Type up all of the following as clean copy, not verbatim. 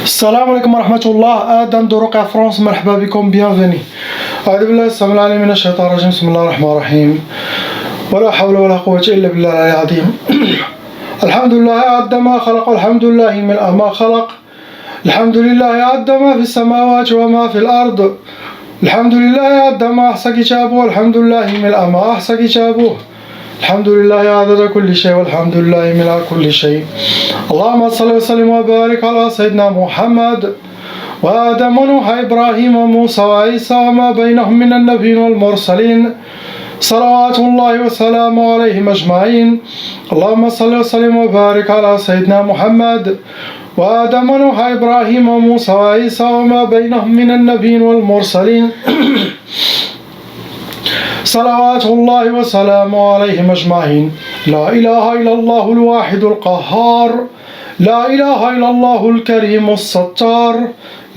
السلام عليكم ورحمة الله. آدم درقع فرنسا، مرحبا بكم، bienvenue. أعوذ بالله السميع العليم من الشيطان الرجيم. بسم الله الرحمن الرحيم. ولا حول ولا قوة إلا بالله العلي العظيم. الحمد لله عد ما خلق، الحمد لله ملء ما خلق، الحمد لله عد ما في السماوات وما في الأرض، الحمد لله عد ما أحصى كتابه، الحمد لله ملء ما أحصى كتابه، الحمد لله عدد كل شيء، والحمد لله ملء كل شيء. اللهم صل وسلم وبارك على سيدنا محمد وآدم ونوح إبراهيم وموسى وعيسى وما بينهم من النبيين والمرسلين، صلوات الله وسلامه عليهم أجمعين. اللهم صل وسلم وبارك على سيدنا محمد وآدم ونوح إبراهيم وموسى وعيسى وما بينهم من النبيين والمرسلين، صلوات الله وسلامه عليهم أجمعين. لا إله إلا الله الواحد القهار، لا إله إلا الله الكريم الستار،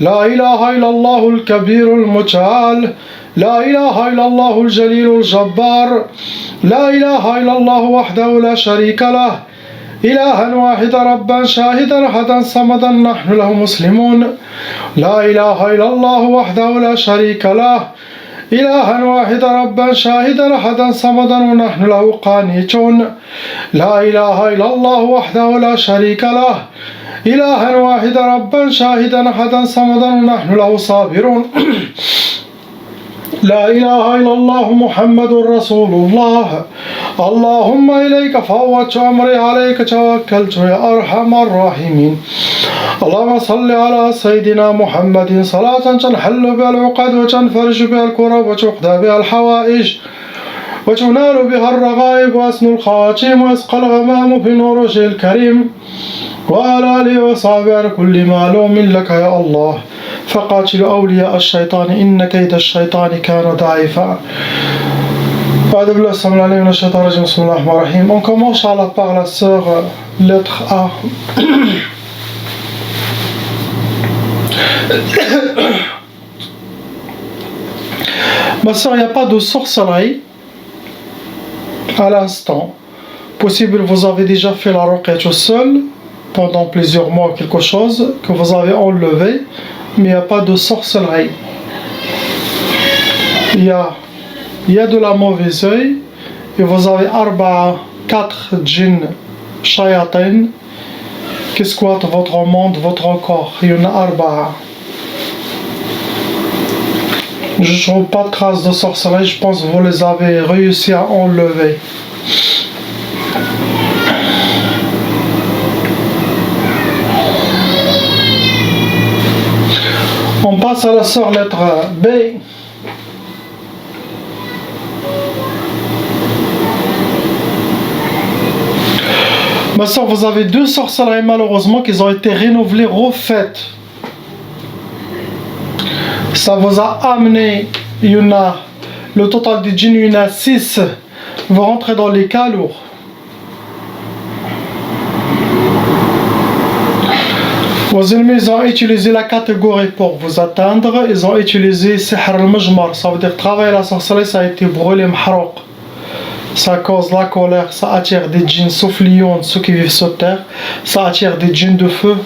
لا إله إلا الله الكبير المتعال، لا إله إلا الله الجليل الجبار، لا إله إلا الله وحده لا شريك له، إلها واحدا ربا شاهدا أحدا صمدا نحن له مسلمون. لا إله إلا الله وحده لا شريك له، إلها واحدا ربا شاهدا أحدا صمدا ونحن له قانتون. لا إله إلا الله وحده لا شريك له، إلها واحدا ربا شاهدا أحدا صمدا ونحن له صابرون. لا إله إلا الله محمد رسول الله. اللهم إليك فوضت أمري، عليك توكلت يا أرحم الراحمين. اللهم صل على سيدنا محمد صلاة تنحل بها العقد وتنفرج بها الكرب وتقضى بها الحوائج وتنال بها الرغائب وأسن الخواتيم ويسقى الغمام بنور وجه الكريم وعلى آله وصحبه على كل معلوم لك يا الله. فقاتل أولياء الشيطان إن كيد الشيطان كان ضعيفا. أعوذ بالله السميع العليم من الشيطان الرجيم. بسم الله الرحمن الرحيم. On commence par la sœur lettre A. Ma soeur, il n'y a pas de sorcellerie à l'instant. Possible, vous avez déjà fait la ruqya tout seul pendant plusieurs mois ou quelque chose que vous avez enlevé, mais il n'y a pas de sorcellerie. Il y a de la mauvaise œil et vous avez 4 djinns shayatin qui squattent votre monde, votre corps. Il y en a 4. Je ne trouve pas de traces de sorcellerie, je pense que vous les avez réussi à enlever. On passe à la sœur lettre B. Ma sœur, vous avez 2 sorcelleries malheureusement qui ont été renouvelées, refaites. Ça vous a amené, il y en a, le total des djinns, il y en a 6. Vous rentrez dans les cas lourds. Vos ennemis, ils ont utilisé la catégorie pour vous atteindre. Ils ont utilisé Sihr al-Mujmar. Ça veut dire travailler la sorcellerie, ça a été brûlé, mahrouq. Ça cause la colère, ça attire des djinns soufflions, ceux qui vivent sur terre. Ça attire des djinns de feu.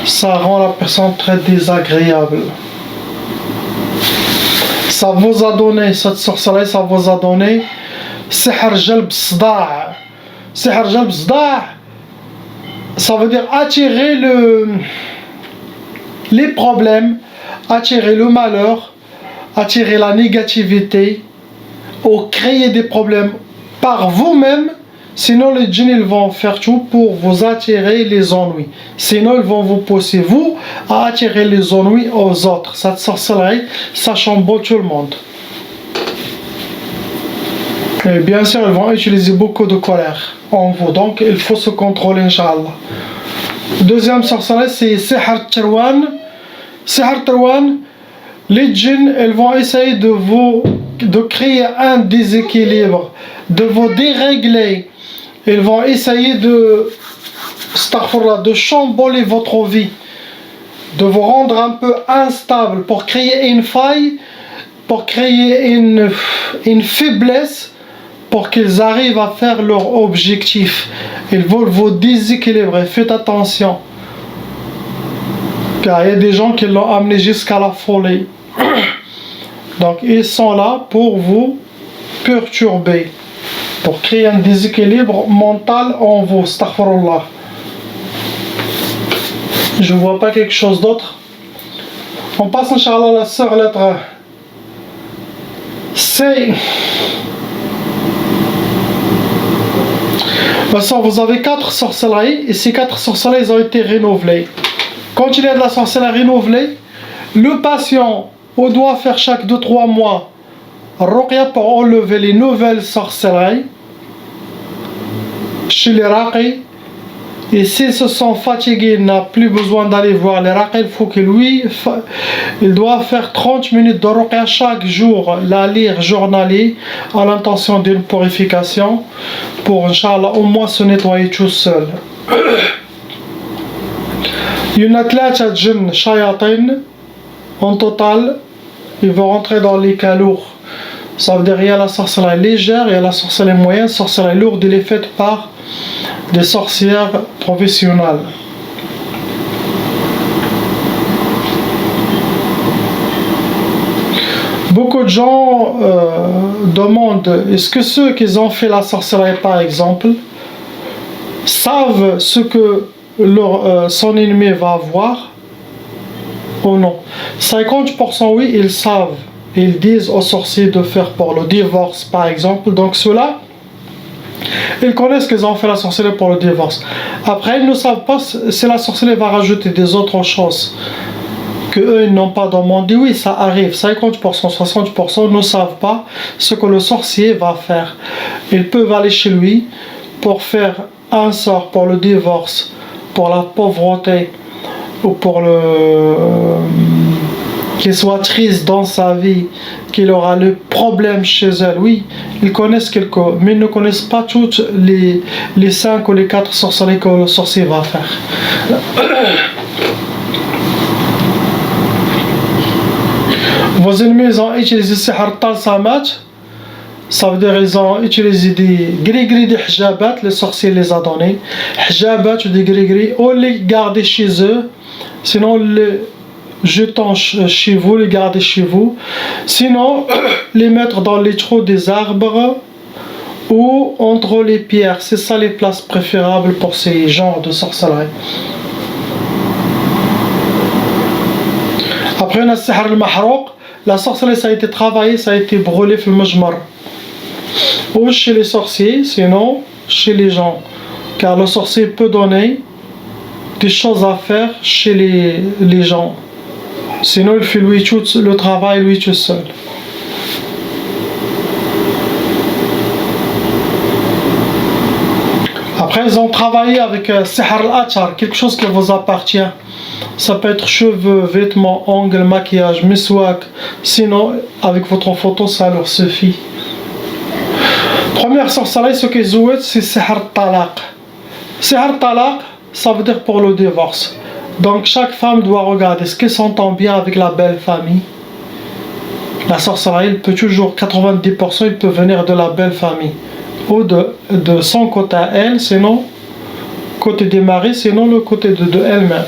Ça rend la personne très désagréable. Ça vous a donné, cette sorcellerie, ça vous a donné Sihr Jalb Sda'. Sihr Jalb Sda', ça veut dire attirer les problèmes, attirer le malheur, attirer la négativité, ou créer des problèmes par vous-même. Sinon les djinns ils vont faire tout pour vous attirer les ennuis. Sinon ils vont vous pousser vous à attirer les ennuis aux autres. Cette sorcellerie, ça chamboule tout le monde. Et bien sûr ils vont utiliser beaucoup de colère en vous. Donc il faut se contrôler, Inch'Allah. Deuxième sorcellerie, c'est Sihr Tarwan. Sihr Tarwan, les djinns ils vont essayer de créer un déséquilibre, de vous dérégler. Ils vont essayer de chambouler votre vie, de vous rendre un peu instable pour créer une faille, pour créer une faiblesse, pour qu'ils arrivent à faire leur objectif. Ils veulent vous déséquilibrer, faites attention. Car il y a des gens qui l'ont amené jusqu'à la folie. Donc ils sont là pour vous perturber, pour créer un déséquilibre mental en vous. Astaghfirullah. Je ne vois pas quelque chose d'autre. On passe, Inch'Allah, la sœur lettre C. Maintenant, vous avez 4 sorcelleries et ces 4 sorcelleries ont été renouvelées. Quand il y a de la sorcellerie renouvelée, le patient doit faire chaque 2-3 mois ruqya pour enlever les nouvelles sorcelleries chez les raqis. Et s'ils se sont fatigués, il n'a plus besoin d'aller voir les raqis, il faut que lui, il doit faire 30 minutes de ruqya chaque jour, la lire journalier à l'intention d'une purification pour, Inch'Allah, au moins se nettoyer tout seul. Il y en a 3 djinn shayatin en total, ils vont rentrer dans les cas lourds. Ça veut dire qu'il y a la sorcellerie légère, il y a la sorcellerie moyenne, la sorcellerie lourde, elle est faite par des sorcières professionnelles. Beaucoup de gens demandent, est-ce que ceux qui ont fait la sorcellerie par exemple savent ce que son ennemi va avoir ou non? 50% oui, ils savent. Ils disent aux sorciers de faire pour le divorce par exemple. Donc ceux-là, ils connaissent qu'ils ont fait la sorcellerie pour le divorce. Après, ils ne savent pas si la sorcellerie va rajouter des autres choses que eux ils n'ont pas demandé. Oui, ça arrive. 50%, 60% ne savent pas ce que le sorcier va faire. Ils peuvent aller chez lui pour faire un sort pour le divorce, pour la pauvreté ou pour qu'il soit triste dans sa vie, qu'il aura le problème chez elle. Oui, ils connaissent quelques, mais ils ne connaissent pas toutes les 5 ou les 4 sorcelleries que le sorcier va faire. Vos ennemis ont utilisé sihr talsamat, ça veut dire ils ont utilisé des gris-gris de hijabat, les sorciers les a donnés, hijabat ou des gris-gris, ou les garder chez eux, sinon les jetons chez vous, les garder chez vous, sinon les mettre dans les trous des arbres ou entre les pierres. C'est ça les places préférables pour ces genres de sorcellerie. Après on a sihr al-mahrouq, la sorcellerie ça a été travaillé, ça a été brûlé في المجمر, ou chez les sorciers, sinon chez les gens, car le sorcier peut donner des choses à faire chez les gens. Sinon, il fait lui tout le travail, lui tout seul. Après, ils ont travaillé avec sihr al-achar, quelque chose qui vous appartient. Ça peut être cheveux, vêtements, ongles, maquillage, miswak. Sinon, avec votre photo, ça leur suffit. Première sorcellerie, ce qu'ils ont, c'est sihr al-talaq. Sihr al-talaq, ça veut dire pour le divorce. Donc chaque femme doit regarder ce qu'elle s'entend bien avec la belle famille. La sorcellerie, elle peut toujours, 90%, il peut venir de la belle famille. Ou de son côté à elle, sinon côté des maris, sinon le côté de elle-même.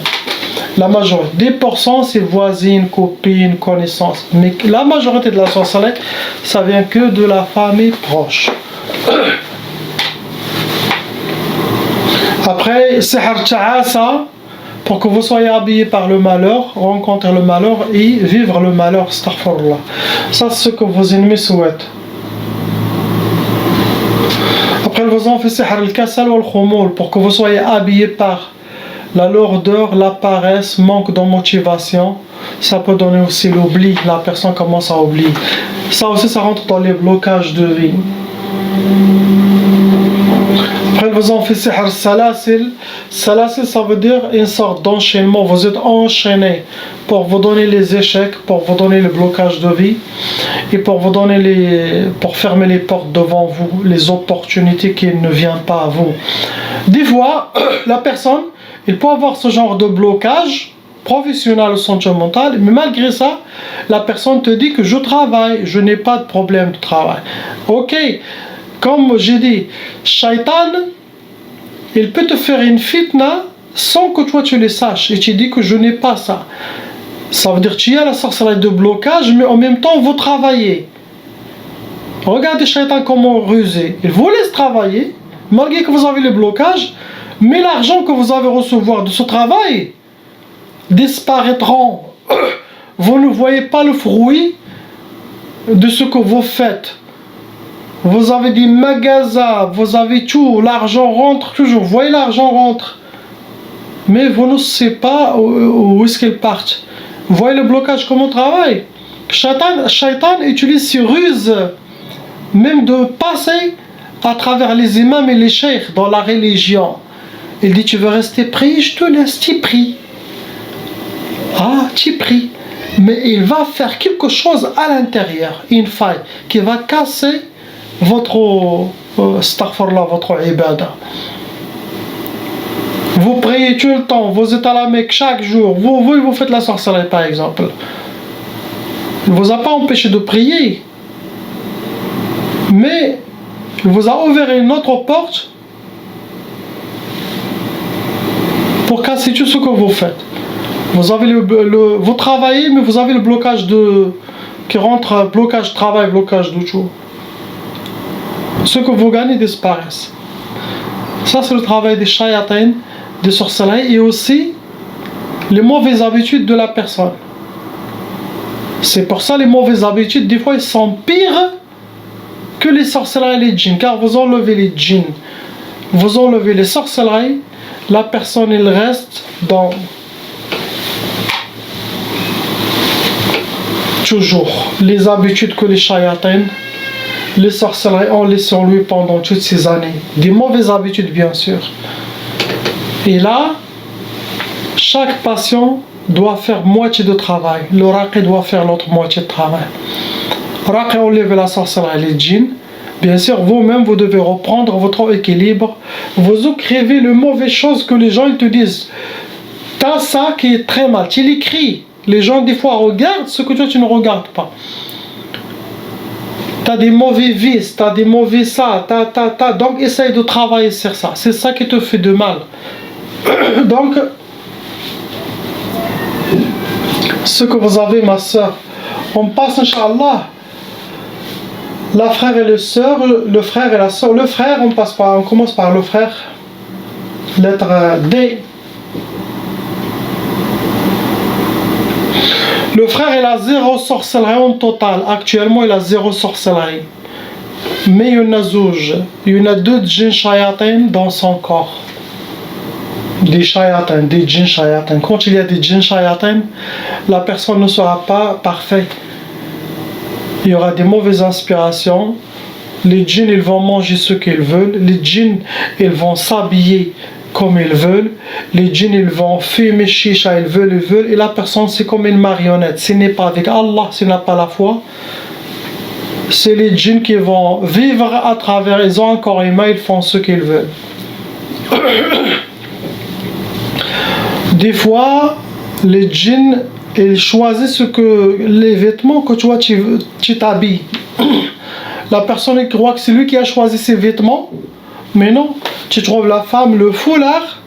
La majorité, 10% c'est voisines, copines, connaissances. Mais la majorité de la sorcellerie, ça vient que de la famille proche. Après, sihr ta'asa, pour que vous soyez habillés par le malheur, rencontrer le malheur et vivre le malheur, astaghfirullah. Ça c'est ce que vos ennemis souhaitent. Après, vous en faites sihr al-kasal ou al-khumul, pour que vous soyez habillés par la lourdeur, la paresse, manque de motivation. Ça peut donner aussi l'oubli, la personne commence à oublier. Ça aussi, ça rentre dans les blocages de vie. Après, vous en faites sihr salasil. Salasil, ça veut dire une sorte d'enchaînement. Vous êtes enchaîné pour vous donner les échecs, pour vous donner le blocage de vie et pour vous donner pour fermer les portes devant vous, les opportunités qui ne viennent pas à vous. Des fois, la personne, il peut avoir ce genre de blocage professionnel ou sentimental, mais malgré ça, la personne te dit que je travaille, je n'ai pas de problème de travail. Ok. Comme j'ai dit, Shaitan, il peut te faire une fitna sans que toi tu les saches et tu dis que je n'ai pas ça. Ça veut dire que tu as la sorcellerie de blocage, mais en même temps vous travaillez. Regardez Shaitan comment ruser. Il vous laisse travailler, malgré que vous avez les blocages, mais l'argent que vous allez recevoir de ce travail disparaîtront. Vous ne voyez pas le fruit de ce que vous faites. Vous avez des magasins, vous avez tout, l'argent rentre toujours, vous voyez l'argent rentre. Mais vous ne savez pas où est-ce qu'il part. Vous voyez le blocage, comment on travaille. Shaitan utilise ces ruses, même de passer à travers les imams et les cheikhs dans la religion. Il dit, tu veux rester pris, je te laisse, tu pries. Ah, tu pries. Mais il va faire quelque chose à l'intérieur, une faille, qui va casser votre astaghfirullah, votre ibada. Vous priez tout le temps, vous êtes à la Mecque chaque jour, vous faites la sorcellerie par exemple. Il ne vous a pas empêché de prier, mais il vous a ouvert une autre porte pour casser tout ce que vous faites. Vous avez vous travaillez, mais vous avez le blocage qui rentre, blocage travail, blocage de tout. Ce que vous gagnez disparaissent. Ça c'est le travail des shayatins, des sorcelleries, et aussi les mauvaises habitudes de la personne. C'est pour ça les mauvaises habitudes, des fois, ils sont pires que les sorcelleries et les djinns, car vous enlevez les djinns, vous enlevez les sorcelleries, la personne, elle reste dans toujours les habitudes que les shayatins, les sorcelleries ont laissé en lui pendant toutes ces années. Des mauvaises habitudes, bien sûr. Et là, chaque patient doit faire moitié de travail. Le raqi doit faire l'autre moitié de travail. Raqi enlève la sorcellerie, les djinns. Bien sûr, vous-même, vous devez reprendre votre équilibre. Vous écrivez les mauvaises choses que les gens ils te disent. T'as ça qui est très mal. Tu l'écris. Les gens, des fois, regardent ce que toi, tu ne regardes pas. T'as des mauvais vices, t'as des mauvais ça, donc essaye de travailler sur ça. C'est ça qui te fait de mal. Donc, ce que vous avez, ma soeur, on passe, Inch'Allah, la frère et le soeur, le frère et la soeur. Le frère, on commence par le frère, lettre D. Le frère, il a 0 sorcellerie en total. Actuellement, il a 0 sorcellerie. Mais il y en a zouj. Il y en a 2 djinns shayatin dans son corps. Des shayatin, des djinns shayatin. Quand il y a des djinns shayatin, la personne ne sera pas parfaite. Il y aura des mauvaises inspirations. Les djinns, ils vont manger ce qu'ils veulent. Les djinns, ils vont s'habiller comme ils veulent. Les djinns, ils vont fumer chicha, ils veulent. Et la personne, c'est comme une marionnette. Ce n'est pas avec Allah, ce n'est pas la foi. C'est les djinns qui vont vivre à travers. Ils ont un corps humain, ils font ce qu'ils veulent. Des fois, les djinns, ils choisissent les vêtements que toi, tu t'habilles. La personne croit que c'est lui qui a choisi ses vêtements. Mais non, tu trouves la femme, le foulard,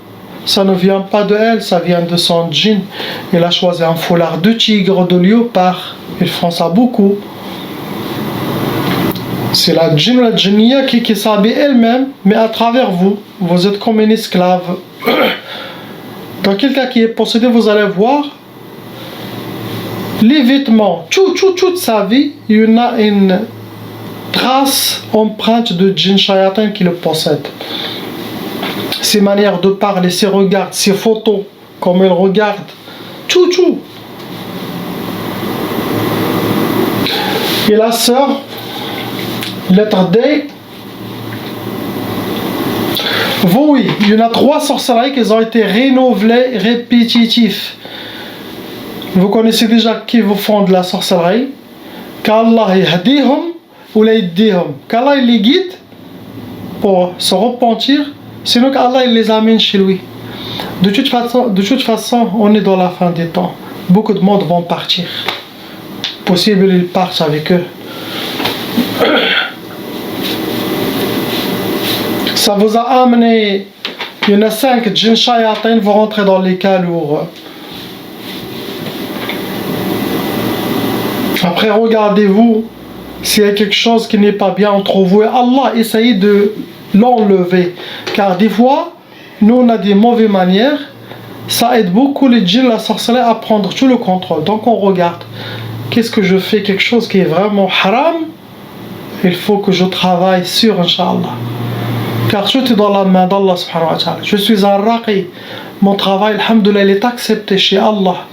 ça ne vient pas de elle, ça vient de son djinn. Elle a choisi un foulard de tigre, de léopard. Ils font ça beaucoup. C'est la djinn, la djinniya qui s'habille elle-même, mais à travers vous. Vous êtes comme une esclave. Dans quelqu'un qui est possédé, vous allez voir les vêtements, toute sa vie, il y en a une trace, empreinte de djinn shayatin qui le possède. Ses manières de parler, ses regards, ses photos, comme il regarde, tout. Et la sœur, lettre D. Oui, il y en a 3 sorcelleries qui ont été renouvelées, répétitifs. Vous connaissez déjà qui vous font de la sorcellerie. Qu'Allah yahdihum ou la yahdihum. Qu'Allah il les guide pour se repentir, sinon qu'Allah il les amène chez lui. De toute façon, on est dans la fin des temps. Beaucoup de monde vont partir. Possible ils partent avec eux. Ça vous a amené Il y en a 5 djinns shayatin vont rentrer dans les cas lourds. Après, regardez-vous s'il y a quelque chose qui n'est pas bien entre vous et Allah, essayez de l'enlever. Car des fois, nous on a des mauvaises manières, ça aide beaucoup les djinns, la sorcellerie à prendre tout le contrôle. Donc on regarde, qu'est-ce que je fais, quelque chose qui est vraiment haram, il faut que je travaille sur, Inch'Allah. Car tout est dans la main d'Allah subhanahu wa ta'ala. Je suis un raqi, mon travail, alhamdoulilah, il est accepté chez Allah.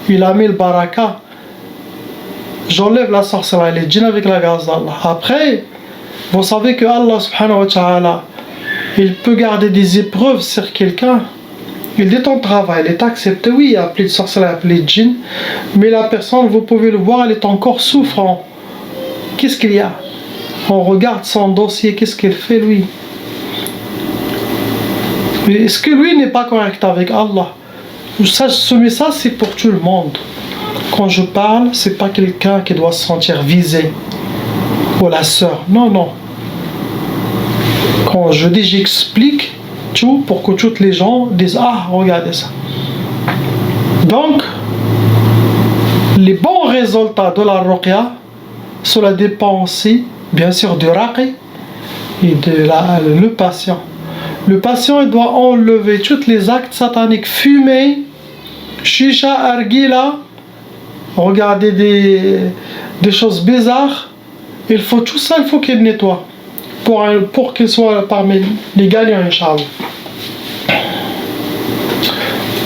Il a mis le baraka. J'enlève la sorcellerie, les djinns avec la grâce d'Allah. Après, vous savez que Allah subhanahu wa ta'ala, il peut garder des épreuves sur quelqu'un. Il dit ton travail, il est accepté, oui, il y a appelé de sorcellerie, appelé de djinn, mais la personne, vous pouvez le voir, elle est encore souffrant. Qu'est-ce qu'il y a? On regarde son dossier, qu'est-ce qu'il fait lui? Est-ce que lui n'est pas correct avec Allah? Ce message c'est pour tout le monde. Quand je parle, c'est pas quelqu'un qui doit se sentir visé. Ou la sœur. Non, non. Quand je dis, j'explique tout pour que toutes les gens disent ah, regardez ça. Donc, les bons résultats de la ruqya, cela dépend aussi, bien sûr, du raqi et de le patient. Le patient il doit enlever tous les actes sataniques, fumer, chicha, argila, regarder des choses bizarres. Il faut tout ça, il faut qu'il nettoie pour qu'il soit parmi les gagnants, Inch'Allah.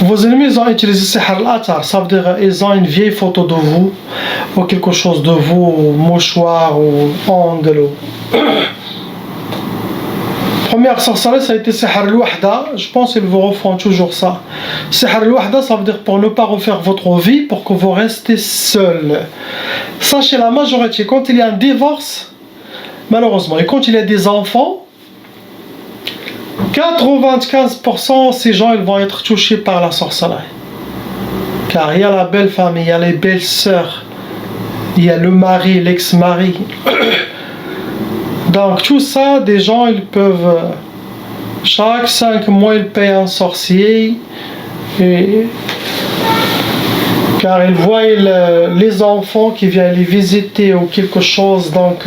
Vos ennemis ils ont utilisé sihr al-athar, ça veut dire ils ont une vieille photo de vous ou quelque chose de vous, mouchoir ou ongle. Première sorcellerie, ça a été sihr al-wahda. Je pense qu'ils vous refont toujours ça. Sihr al-wahda, ça veut dire pour ne pas refaire votre vie, pour que vous restez seul. Sachez la majorité, quand il y a un divorce, malheureusement, et quand il y a des enfants, 95% ces gens ils vont être touchés par la sorcellerie. Car il y a la belle famille, il y a les belles sœurs, il y a le mari, l'ex-mari. Donc tout ça, des gens ils peuvent chaque 5 mois ils payent un sorcier car ils voient les enfants qui viennent les visiter ou quelque chose, donc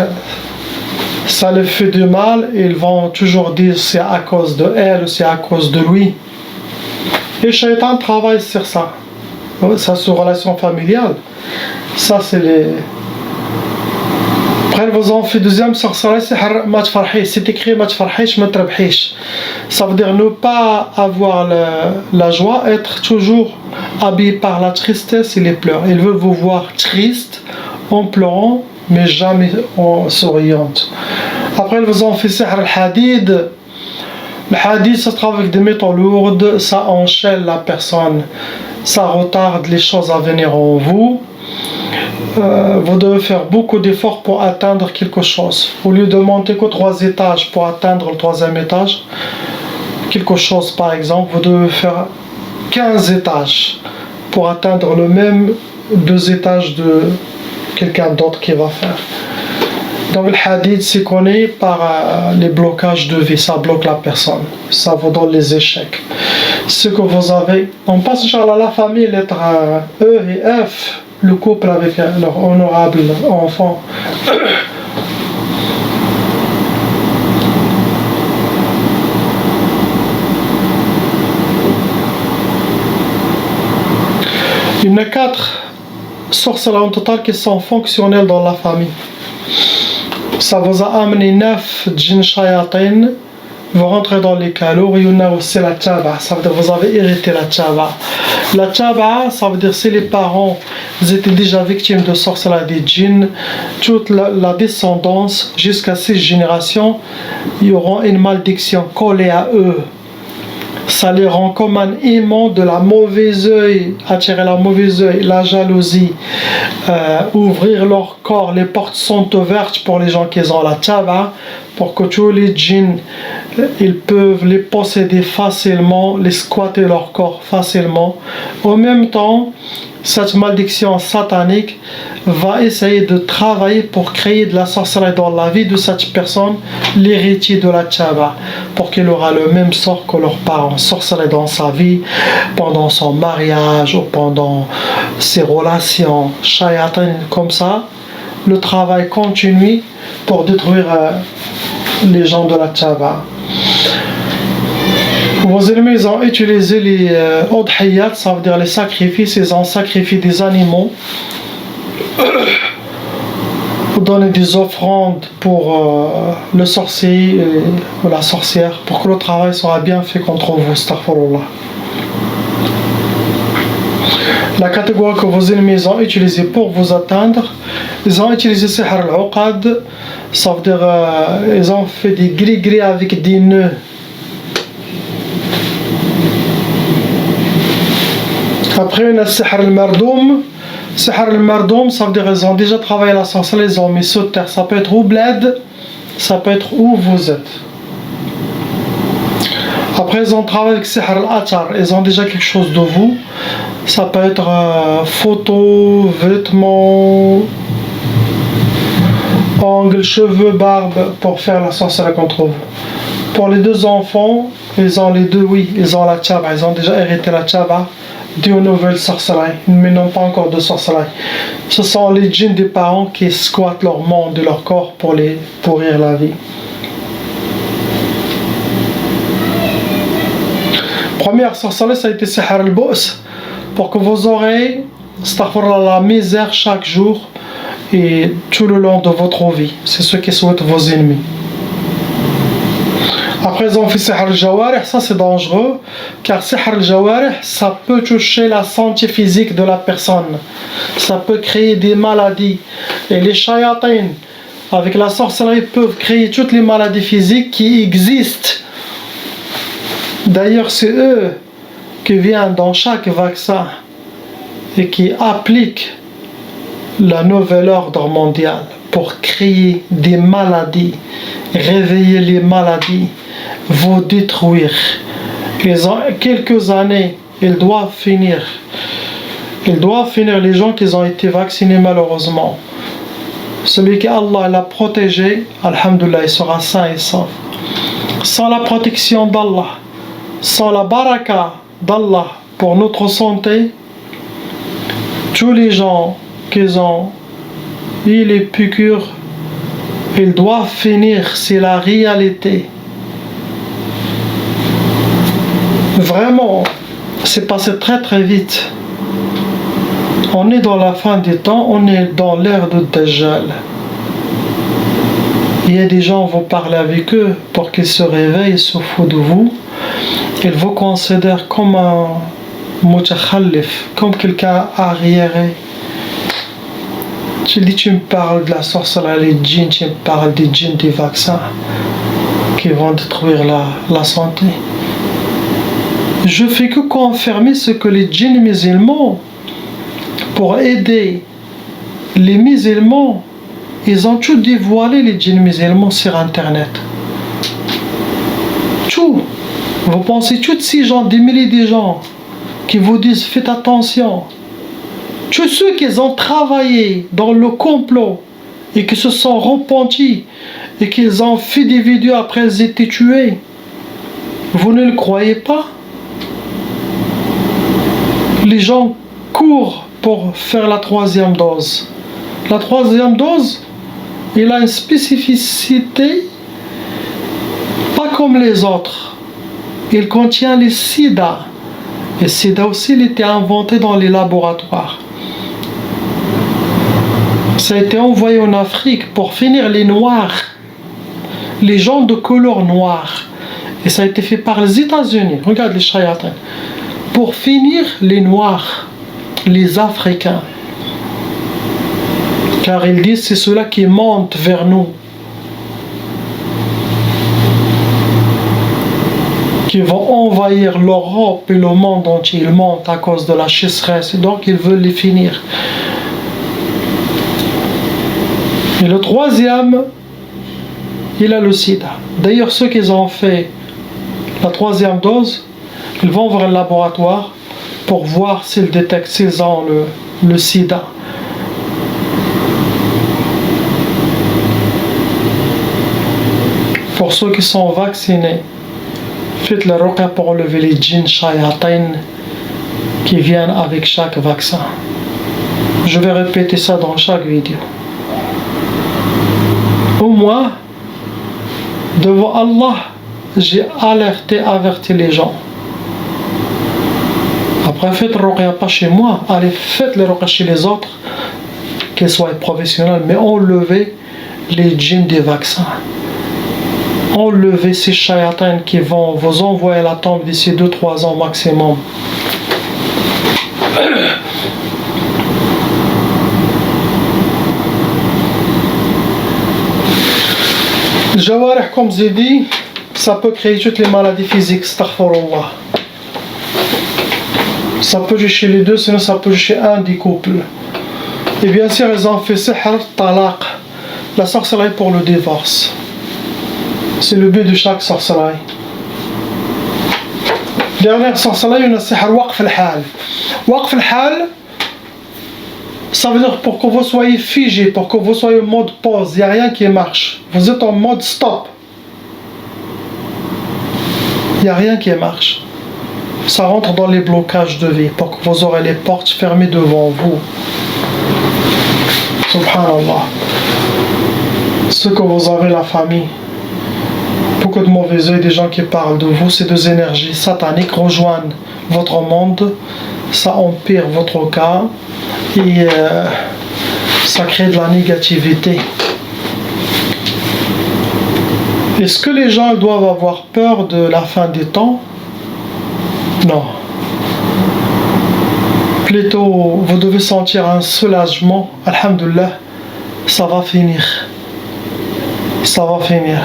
ça leur fait du mal et ils vont toujours dire c'est à cause de elle ou c'est à cause de lui. Et Shaitan travaille sur ça. Ça c'est une relation familiale. Ça c'est les... Après, vous en fait deuxième sorcellerie, c'est écrit ma tfarhish, ma trabhish. Ça veut dire ne pas avoir la joie, être toujours habillé par la tristesse et les pleurs. Ils veulent vous voir triste, en pleurant, mais jamais en souriante. Après, ils vous ont fait sihr al-hadid. Le hadid, ça se travaille avec des métaux lourds, ça enchaîne la personne, ça retarde les choses à venir en vous. Vous devez faire beaucoup d'efforts pour atteindre quelque chose. Au lieu de monter que 3 étages pour atteindre le 3e étage, quelque chose par exemple, vous devez faire 15 étages pour atteindre le même 2 étages de quelqu'un d'autre qui va faire. Donc le hadith c'est connu par les blocages de vie, ça bloque la personne, ça vous donne les échecs. Ce que vous avez, on passe Inch'Allah la famille, lettre E et F, le couple avec leur honorable enfant. Il y en a 4 sorcelleries en total qui sont fonctionnelles dans la famille. Ça vous a amené 9 djinns shayatin. Vous rentrez dans les calots. Il y en a aussi la taba. Ça veut dire que vous avez hérité la taba. La taba, ça veut dire si les parents étaient déjà victimes de sorcellerie des djinns, toute la descendance jusqu'à 6 générations, ils auront une malédiction collée à eux. Ça les rend comme un aimant de la mauvaise œil, attirer la mauvaise œil, la jalousie, ouvrir leur corps, les portes sont ouvertes pour les gens qui ont la taba, pour que tous les djinns, ils peuvent les posséder facilement, les squatter leur corps facilement. En même temps, cette malédiction satanique va essayer de travailler pour créer de la sorcellerie dans la vie de cette personne, l'héritier de la Tchaba, pour qu'il aura le même sort que leurs parents, sorcellerie dans sa vie, pendant son mariage ou pendant ses relations, shayatin, comme ça. Le travail continue pour détruire les gens de la Tchaba. Vos ennemis, ils ont utilisé les udhiyat, ça veut dire les sacrifices. Ils ont sacrifié des animaux pour donner des offrandes pour le sorcier ou la sorcière, pour que le travail soit bien fait contre vous. Astaghfirullah. La catégorie que vos ennemis ont utilisée pour vous atteindre, ils ont utilisé sihr al-uqad, ça veut dire ils ont fait des gris-gris avec des nœuds. Après, il y a le sihr al-mardoum. Sihr al-mardoum, ça veut dire qu'ils ont déjà travaillé la sorcellerie, ils ont mis sur terre. Ça peut être où bled, ça peut être où vous êtes. Après, ils ont travaillé avec sihr al-atar, ils ont déjà quelque chose de vous. Ça peut être photos, vêtements, ongles, cheveux, barbe, pour faire la sorcellerie contre vous. Pour les deux enfants, ils ont les deux, oui, ils ont la tchaba, ils ont déjà hérité la tchaba d'une nouvelle sorcellerie, mais non pas encore de sorcellerie. Ce sont les djinns des parents qui squattent leur monde et leur corps pour les pourrir la vie. Première sorcellerie, ça a été sihr al-bu's, pour que vous aurez la misère chaque jour et tout le long de votre vie. C'est ce que souhaitent vos ennemis. Après, ils ont fait sihr al-jawarih, ça c'est dangereux, car sihr al-jawarih, ça peut toucher la santé physique de la personne. Ça peut créer des maladies. Et les shayatins, avec la sorcellerie, peuvent créer toutes les maladies physiques qui existent. D'ailleurs, c'est eux qui viennent dans chaque vaccin et qui appliquent le nouvel ordre mondial pour créer des maladies, réveiller les maladies, vous détruire. Ils ont quelques années, ils doivent finir. Ils doivent finir les gens qui ont été vaccinés malheureusement. Celui qu'Allah l'a protégé, alhamdoulilah, il sera sain et sauf. Sans la protection d'Allah, sans la baraka d'Allah pour notre santé, tous les gens qui ont eu les piqûres, ils doivent finir, c'est la réalité. Vraiment, c'est passé très très vite. On est dans la fin des temps, on est dans l'ère de Dajjal. Il y a des gens, vous parlez avec eux pour qu'ils se réveillent, se foutent de vous. Ils vous considèrent comme un mutakhallif, comme quelqu'un arriéré. Tu dis, tu me parles de la sorcellerie, les djinns, tu me parles des djinns, des vaccins qui vont détruire la santé. Je fais que confirmer ce que les djinns musulmans, pour aider les musulmans, ils ont tout dévoilé, les djinns musulmans, sur internet. Tout. Vous pensez tous ces gens, des milliers de gens qui vous disent faites attention. Tous ceux qui ont travaillé dans le complot et qui se sont repentis et qu'ils ont fait des vidéos après ils étaient tués, vous ne le croyez pas? Les gens courent pour faire la troisième dose. La troisième dose, il a une spécificité pas comme les autres. Il contient les sida. Et sida aussi, il était inventé dans les laboratoires. Ça a été envoyé en Afrique pour finir les noirs, les gens de couleur noire. Et ça a été fait par les États-Unis. Regarde les shayatins. Pour finir les noirs, les Africains. Car ils disent c'est ceux-là qui montent vers nous, qui vont envahir l'Europe et le monde entier. Ils montent à cause de la sécheresse, et donc ils veulent les finir. Et le troisième, il a le sida. D'ailleurs, ceux qui ont fait la troisième dose, ils vont vers le laboratoire pour voir s'ils détectent, s'ils ont le sida. Pour ceux qui sont vaccinés, faites le ruqya pour enlever les djinns shayatin qui viennent avec chaque vaccin. Je vais répéter ça dans chaque vidéo. Au moins, devant Allah, j'ai averti les gens. Après, faites le ruqya pas chez moi, allez, faites le ruqya chez les autres, qu'ils soient professionnels, mais enlevez les djinns des vaccins. Enlevez ces shayatins qui vont vous envoyer à la tombe d'ici 2-3 ans maximum. Le jawarih, comme j'ai dit, ça peut créer toutes les maladies physiques, astaghfirullah. Ça peut jouer chez les deux, sinon ça peut jouer chez un des couples. Et bien sûr, ils ont fait sihr talaq, la sorcellerie pour le divorce. C'est le but de chaque sorcellerie. Dernière sorcellerie, on a sihr waqf al-hal. Waqf al-hal, ça veut dire pour que vous soyez figé, pour que vous soyez en mode pause, il n'y a rien qui marche. Vous êtes en mode stop. Il n'y a rien qui marche. Ça rentre dans les blocages de vie, pour que vous aurez les portes fermées devant vous. Subhanallah. Ce que vous avez, la famille, beaucoup de mauvais œil, des gens qui parlent de vous, ces deux énergies sataniques rejoignent votre monde, ça empire votre cas et ça crée de la négativité. Est-ce que les gens doivent avoir peur de la fin des temps? Non. Plutôt, vous devez sentir un soulagement. Alhamdulillah, ça va finir. Ça va finir.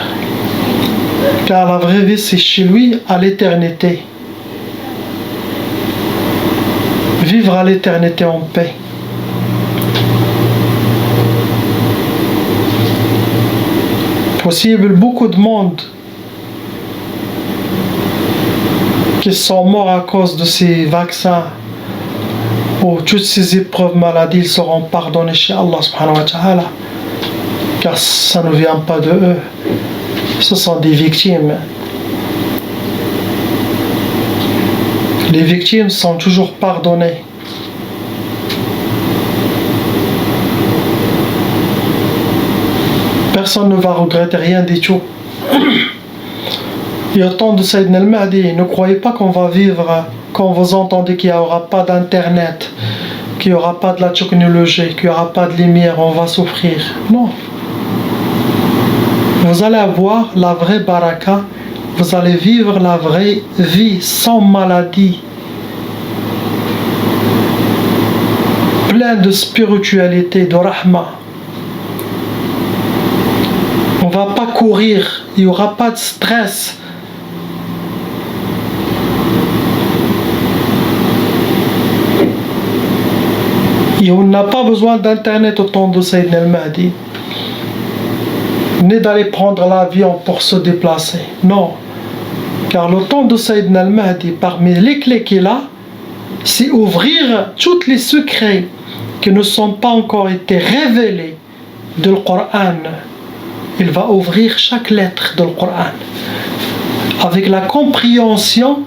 Car la vraie vie, c'est chez lui à l'éternité. Vivre à l'éternité en paix. Possible, beaucoup de monde qui sont morts à cause de ces vaccins ou toutes ces épreuves maladies, ils seront pardonnés chez Allah subhanahu wa ta'ala, car ça ne vient pas de eux, ce sont des victimes. Les victimes sont toujours pardonnées. Personne ne va regretter rien du tout. Et au temps de Sayyidina al-Mahdi, ne croyez pas qu'on va vivre quand vous entendez qu'il n'y aura pas d'internet, qu'il n'y aura pas de la technologie, qu'il n'y aura pas de lumière, on va souffrir. Non. Vous allez avoir la vraie baraka, vous allez vivre la vraie vie sans maladie, plein de spiritualité, de rahma. On ne va pas courir, il n'y aura pas de stress. Et on n'a pas besoin d'internet au temps de Sayyidina al-Mahdi, ni d'aller prendre l'avion pour se déplacer. Non. Car le temps de Sayyidina al-Mahdi, parmi les clés qu'il a, c'est ouvrir tous les secrets qui ne sont pas encore été révélés du Coran. Il va ouvrir chaque lettre du Coran. Avec la compréhension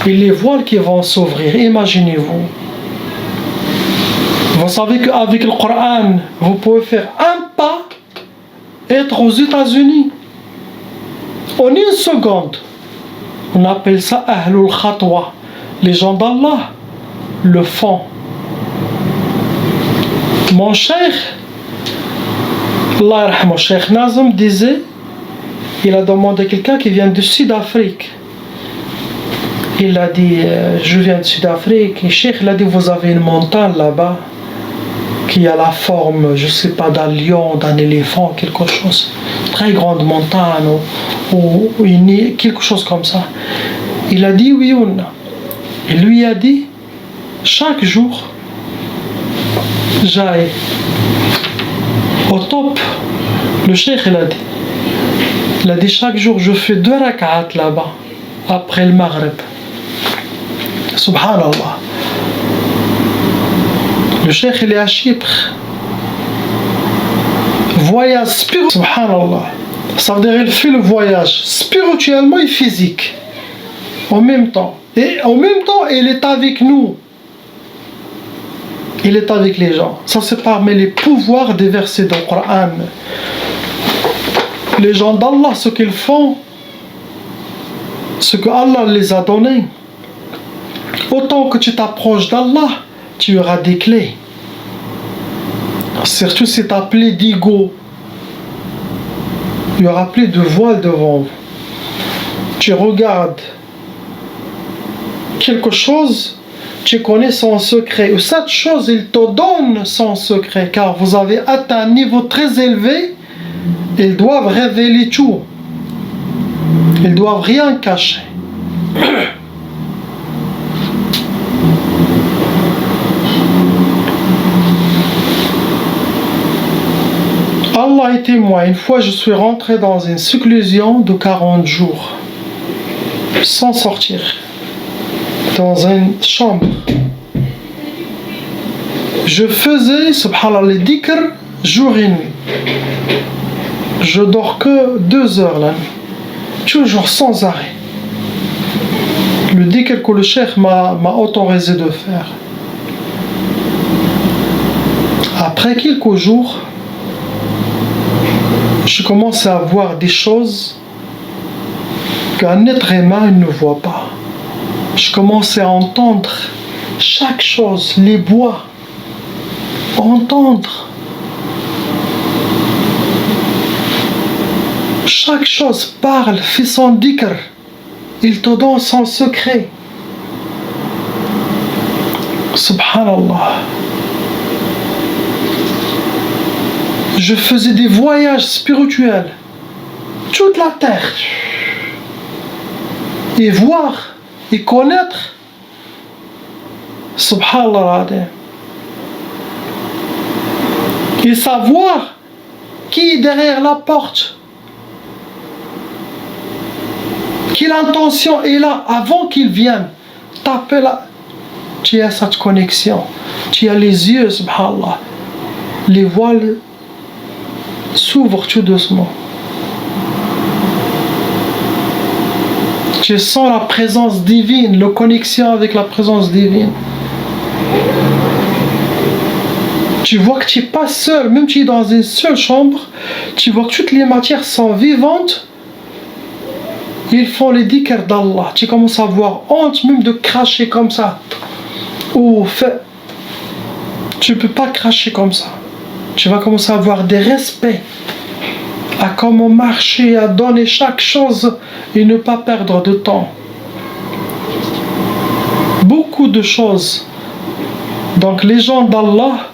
et les voiles qui vont s'ouvrir. Imaginez-vous. Vous savez qu'avec le Coran, vous pouvez faire un pas, être aux États-Unis. En une seconde. On appelle ça Ahlul Khatwa. Les gens d'Allah le font. Mon cheikh, Allah yarhamou, Cheikh Nazm disait, il a demandé à quelqu'un qui vient de Sud-Afrique. Il a dit, je viens de Sud-Afrique. Et Cheikh, il a dit, vous avez une montagne là-bas qui a la forme, je ne sais pas, d'un lion, d'un éléphant, quelque chose. Très grande montagne, ou quelque chose comme ça. Il a dit, oui, on a. Il lui a dit, chaque jour, j'aille au top. Le cheikh, il a dit, chaque jour, je fais 2 rak'at là-bas, après le Maghreb. Subhanallah. Le cheikh il est à Chypre. Voyage spirituel, subhanallah. Ça veut dire qu'il fait le voyage spirituellement et physique en même temps. Et en même temps, il est avec nous. Il est avec les gens. Ça, c'est parmi les pouvoirs des versets du Coran. Les gens d'Allah, ce qu'ils font, ce que Allah les a donné, autant que tu t'approches d'Allah, tu auras des clés. Surtout si tu as plus d'ego, il n'y aura plus de voile devant vous. Tu regardes quelque chose, tu connais son secret. Ou cette chose, il te donne son secret, car vous avez atteint un niveau très élevé. Ils doivent révéler tout. Ils doivent rien cacher. Allah est témoin. Une fois, je suis rentré dans une seclusion de 40 jours, sans sortir, dans une chambre. Je faisais, subhanallah, les dhikr jour et nuit. Je dors que 2 heures la nuit, toujours sans arrêt. Le dhikr que le cheikh m'a autorisé de faire. Après quelques jours, je commence à voir des choses qu'un être humain ne voit pas. Je commence à entendre chaque chose, les bois, entendre. Chaque chose parle, fait son dhikr. Il te donne son secret. Subhanallah. Je faisais des voyages spirituels, toute la terre, et voir et connaître, subhanallah, et savoir qui est derrière la porte, quelle intention est là avant qu'il vienne taper là. Tu as cette connexion, tu as les yeux, subhanallah, les voiles s'ouvre tout doucement. Tu sens la présence divine, la connexion avec la présence divine. Tu vois que tu n'es pas seul, même si tu es dans une seule chambre, tu vois que toutes les matières sont vivantes. Ils font les dhikr d'Allah. Tu commences à avoir honte même de cracher comme ça. Ou tu ne peux pas cracher comme ça. Tu vas commencer à avoir des respects à comment marcher, à donner chaque chose et ne pas perdre de temps. Beaucoup de choses. Donc les gens d'Allah,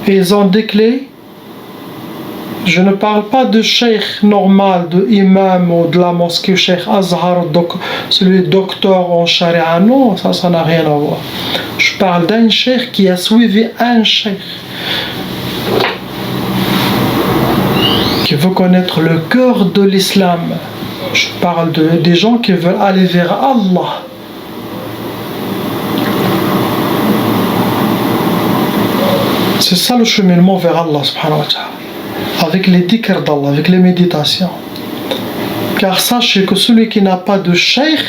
ils ont des clés. Je ne parle pas de cheikh normal, de imam ou de la mosquée cheikh Azhar, celui docteur en charia. Non, ça n'a rien à voir. Je parle d'un cheikh qui a suivi un cheikh, qui veut connaître le cœur de l'islam. Je parle des gens qui veulent aller vers Allah. C'est ça le cheminement vers Allah subhanahu wa ta'ala. Avec les dhikr d'Allah, avec les méditations. Car sachez que celui qui n'a pas de cheikh,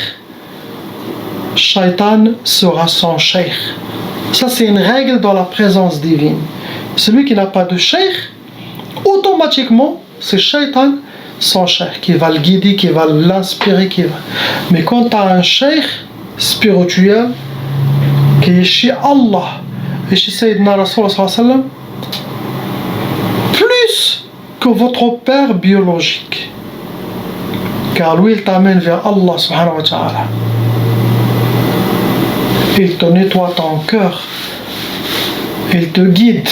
Shaitan sera son cheikh. Ça c'est une règle dans la présence divine. Celui qui n'a pas de cheikh, automatiquement, c'est Shaitan, son cheikh, qui va le guider, qui va l'inspirer, Mais quand tu as un cheikh spirituel qui est chez Allah et chez Sayyidina Rasulullah sallallahu alayhi wa sallam, plus que votre père biologique, car lui il t'amène vers Allah subhanahu wa ta'ala. Il te nettoie ton cœur, il te guide.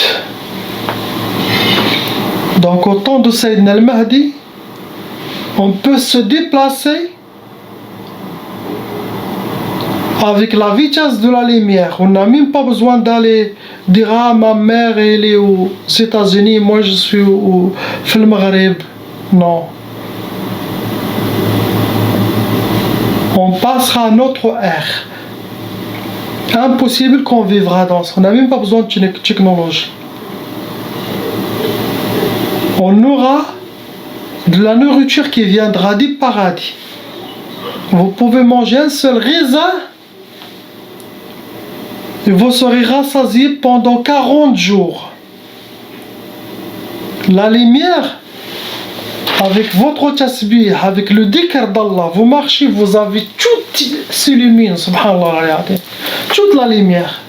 Donc au temps de Sayyidina al-Mahdi, on peut se déplacer avec la vitesse de la lumière. On n'a même pas besoin d'aller dire ah ma mère elle est aux États-Unis, moi je suis au Maghreb. Non. On passera à notre ère. Impossible qu'on vivra dans ça. On n'a même pas besoin de technologie. On aura de la nourriture qui viendra du paradis. Vous pouvez manger un seul raisin et vous serez rassasié pendant 40 jours. La lumière, avec votre tasbih, avec le dhikr d'Allah, vous marchez, vous avez tout s'illumine, subhanallah, regardez, toute la lumière.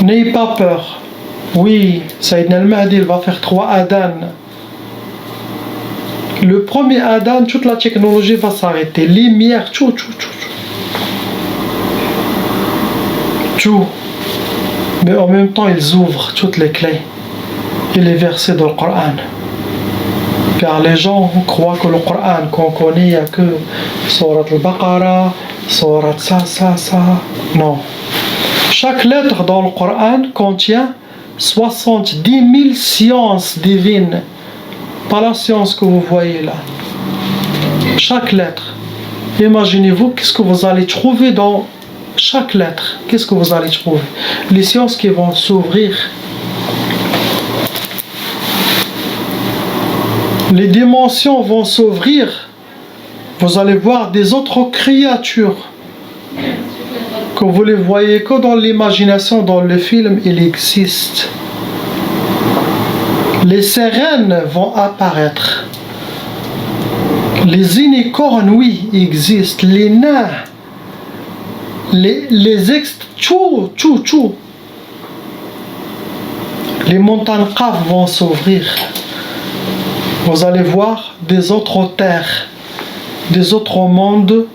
N'ayez pas peur. Oui, Sayyidina al-Mahdi, il va faire 3 adhan. Le premier adhan, toute la technologie va s'arrêter. Lumière, tout. Mais en même temps, ils ouvrent toutes les clés et les versets du Coran. Car les gens croient que le Coran qu'on connaît, il n'y a que Surat al-Baqarah, Surat ça. Non. Chaque lettre dans le Coran contient 70 000 sciences divines. Pas la science que vous voyez là. Chaque lettre. Imaginez-vous qu'est-ce que vous allez trouver dans chaque lettre. Qu'est-ce que vous allez trouver? Les sciences qui vont s'ouvrir. Les dimensions vont s'ouvrir. Vous allez voir des autres créatures que vous ne les voyez que dans l'imagination, dans le film, il existe. Les sirènes vont apparaître. Les unicornes, oui, existent. Les nains, tout. Les montagnes caves vont s'ouvrir. Vous allez voir des autres terres, des autres mondes.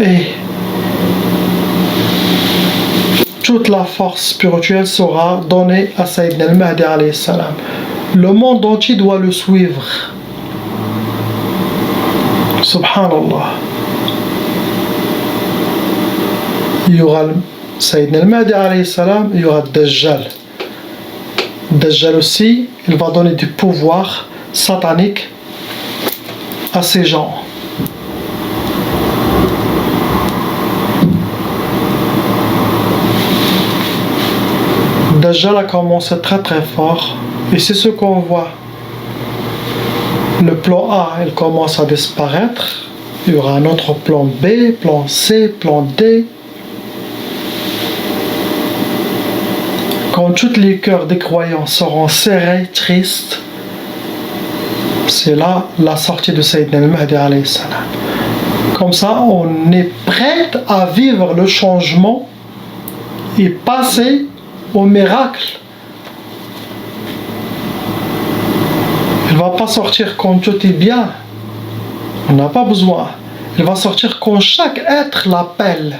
Et toute la force spirituelle sera donnée à Sayyidina al-Mahdi alayhi salam. Le monde entier doit le suivre. Subhanallah. Il y aura Sayyidina al-Mahdi alayhi salam, il y aura Dajjal. Dajjal aussi, il va donner du pouvoir satanique à ces gens. Dajjal a commencé très fort et c'est ce qu'on voit. Le plan A, il commence à disparaître. Il y aura un autre plan B, plan C, plan D. Quand tous les cœurs des croyants seront serrés, tristes, c'est là la sortie de Sayyidina al-Mahdi alayhi salam. Comme ça, on est prêt à vivre le changement et passer au miracle. Il ne va pas sortir quand tout est bien. On n'a pas besoin. Il va sortir quand chaque être l'appelle.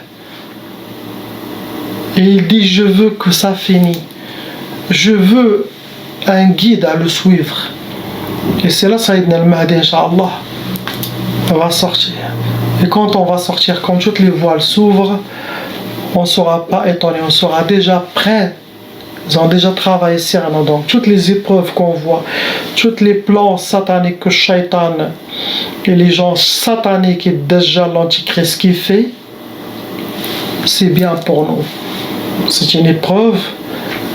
Et il dit, je veux que ça finisse. Je veux un guide à le suivre. Et c'est là Sayyidina al-Mahdi, Inch'Allah, va sortir. Et quand on va sortir, quand toutes les voiles s'ouvrent, on ne sera pas étonné, on sera déjà prêt. Ils ont déjà travaillé sur nous. Donc toutes les épreuves qu'on voit, tous les plans sataniques que Shaitan et les gens sataniques et déjà l'antichrist qui fait, c'est bien pour nous. C'est une épreuve,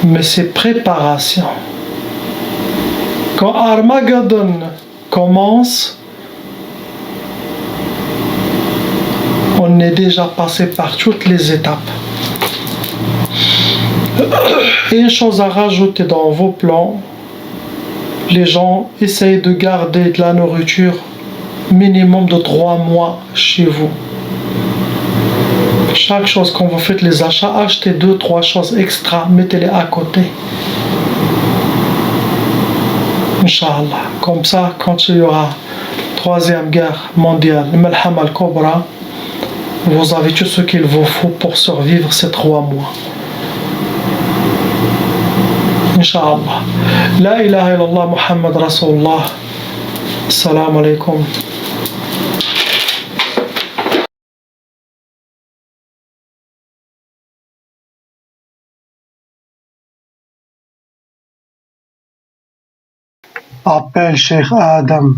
mais c'est préparation. Quand Armageddon commence, on est déjà passé par toutes les étapes. Et une chose à rajouter dans vos plans, les gens essayent de garder de la nourriture minimum de 3 mois chez vous. Chaque chose quand vous faites les achats, achetez 2-3 choses extra, mettez-les à côté. Inch'Allah. Comme ça, quand il y aura 3e guerre mondiale, le Malham al-Kobra, vous avez tout ce qu'il vous faut pour survivre ces 3 mois. Inch'Allah. La ilaha illallah Muhammad Rasulullah. Assalamu alaikum. Appelle Cheikh Adam.